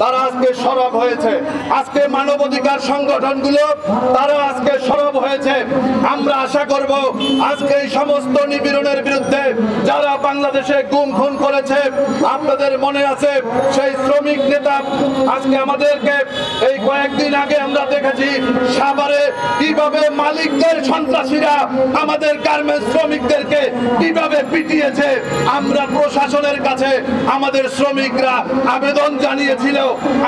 তারা আজকে সরব হয়েছে। আজকে মানবাধিকার সংগঠনগুলো তারা আজকে সরব হয়েছে। আমরা আশা করব আজকে এই সমস্ত নিপীড়নের বিরুদ্ধে যারা বাংলাদেশে গুম খুন করেছে, আপনাদের মনে আছে সেই শ্রমিক নেতা আজকে আমাদেরকে এই কয়েকদিন আগে আমরা দেখেছি সাভারে কিভাবে মালিকদের সন্ত্রাসীরা আমাদের গার্মেন্টস শ্রমিকদেরকে কিভাবে পিটিয়েছে। আমরা প্রশাসনের কাছে আমাদের শ্রমিকরা আবেদন জানিয়েছিল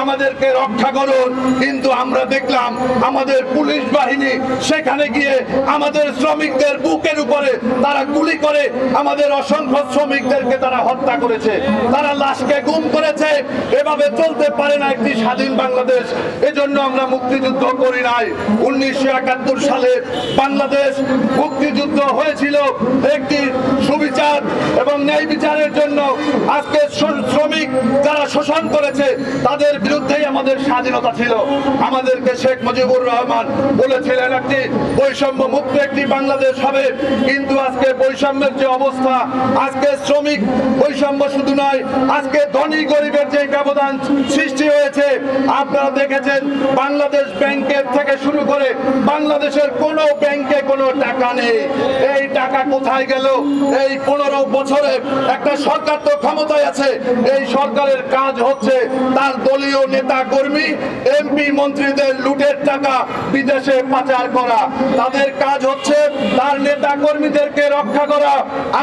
আমাদেরকে রক্ষা করুন, কিন্তু আমরা দেখলাম আমাদের পুলিশ বাহিনী সেখানে গিয়ে আমাদের শ্রমিকদের বুকের উপরে তারা গুলি করে আমাদের অসংখ্য শ্রমিকদেরকে তারা হত্যা করেছে, তারা লাশকে গুম করেছে। এভাবে চলতে পারে না একটি স্বাধীন বাংলাদেশ। এজন্য আমরা মুক্তিযুদ্ধ করি নাই। 1971 সালে বাংলাদেশ মুক্তিযুদ্ধ হয়েছিল একটি সুবিচার এবং ন্যায় বিচারের জন্য। আজকে শ্রমিক যারা শোষণ করেছে তাদের বিরুদ্ধেই আমাদের স্বাধীনতা ছিল। আমাদেরকে শেখ মুজিবুর রহমান বলেছিলেন একটি বৈষম্য মুক্ত একটি বাংলাদেশ হবে, কিন্তু আজকে বৈষম্যের যে অবস্থা, আজকে শ্রমিক বৈষম্য শুধু নয়, আজকে ধনী গরিবের যে ব্যবধান সৃষ্টি হয়েছে। আপনারা দেখেছেন বাংলাদেশ ব্যাংকের থেকে শুরু করে বাংলাদেশের কোনো ব্যাংকে কোনো টাকা নেই। এই টাকা কোথায় গেল? এই 15 বছরে একটা সরকার তো ক্ষমতায় আছে, এই সরকারের কাজ হচ্ছে তার দলীয় নেতা কর্মী এমপি মন্ত্রীদের লুটের টাকা বিদেশে পাচার করা। তাদের কাজ হচ্ছে তার নেতা কর্মীদেরকে রক্ষা করা।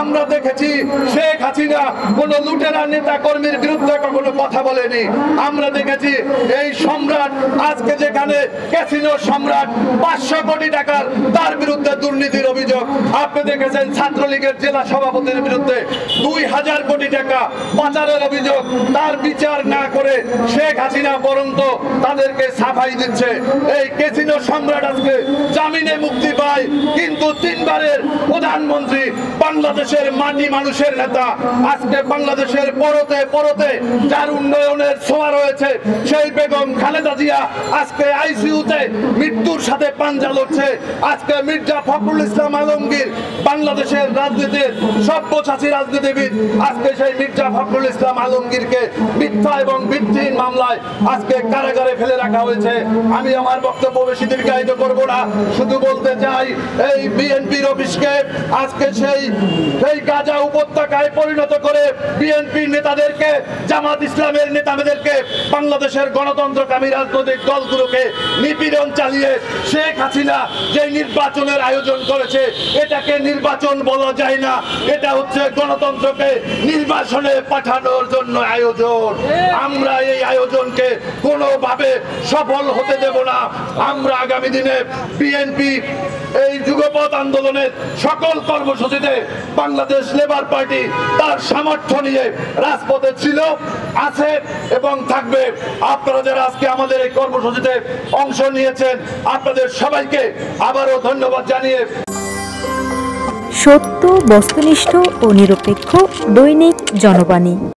আমরা দেখেছি শেখ হাসিনা কোন লুটেরা নেতা কর্মীর বিরুদ্ধে কখনো কথা বলেনি। আমরা দেখেছি এই সম্রাট আজকে যেখানে ক্যাসিনো সম্রাট 500 কোটি টাকার তার বিরুদ্ধে দুর্নীতির অভিযোগ। আপনি দেখেছেন ছাত্রলীগের জেলা সভাপতির বিরুদ্ধে 2000 কোটি টাকা পাচারের অভিযোগ, তার বিচার না করে শেখ হাসিনা বরঞ্চ তাদেরকে সাফাই দিচ্ছে। এই ক্যাসিনো সম্রাট আজকে জামিনে মুক্তি পায়, কিন্তু 3 বারের প্রধানমন্ত্রী বাংলাদেশের মাটি মানুষের নেতা আজকে বাংলাদেশের পরতে পরতে যার উন্নয়নের ছোঁয়া রয়েছে সেই বেগম খালেদা জিয়া আজকে আইসিইউতে মৃত্যুর সাথে পাঞ্জা লড়ছে। আজকে মির্জা ফখরুল ইসলাম আলমগীর বাংলাদেশের রাজনীতির সব্যসাচী রাজনীতিবিদ, আজকে সেই মির্জা ফখরুল ইসলাম আলমগীরকে মিথ্যা এবং ভিত্তিহীন মামলায় আজকে কারাগারে ফেলে রাখা হয়েছে। আমি আমার বক্তব্য বেশি দীর্ঘায়িত করব না, শুধু বলতে চাই এই বিএনপির অফিসকে আজকে সেই গাজা উপত্যকায় পরিণত করে বিএনপির নেতাদেরকে, জামাত ইসলামের নেতাদেরকে, বাংলাদেশের গণতন্ত্রকামী রাজনৈতিক দলগুলোকে নিপীড়ন চালিয়ে শেখ হাসিনা যে নির্বাচনের আয়োজন করেছে এটাকে নির্বাচন বলা যায় না, এটা হচ্ছে গণতন্ত্রকে নির্বাচনে পাঠানোর জন্য আয়োজন। আমরা এই আয়োজনকে কোনোভাবে সফল হতে দেব না। আমরা আগামী দিনে বিএনপি এই যুগপৎ আন্দোলনের সকল কর্মসূচিতে বাংলাদেশ লেবার পার্টি তার সামর্থ্য নিয়ে রাজপথে ছিল, আছে এবং থাকবে। আপনারা যারা আজকে আমাদের এই কর্মসূচিতে অংশ নিয়েছেন আপনাদের সবাইকে আবারও ধন্যবাদ জানিয়ে সত্য, বস্তুনিষ্ঠ ও নিরপেক্ষ দৈনিক জনবাণী।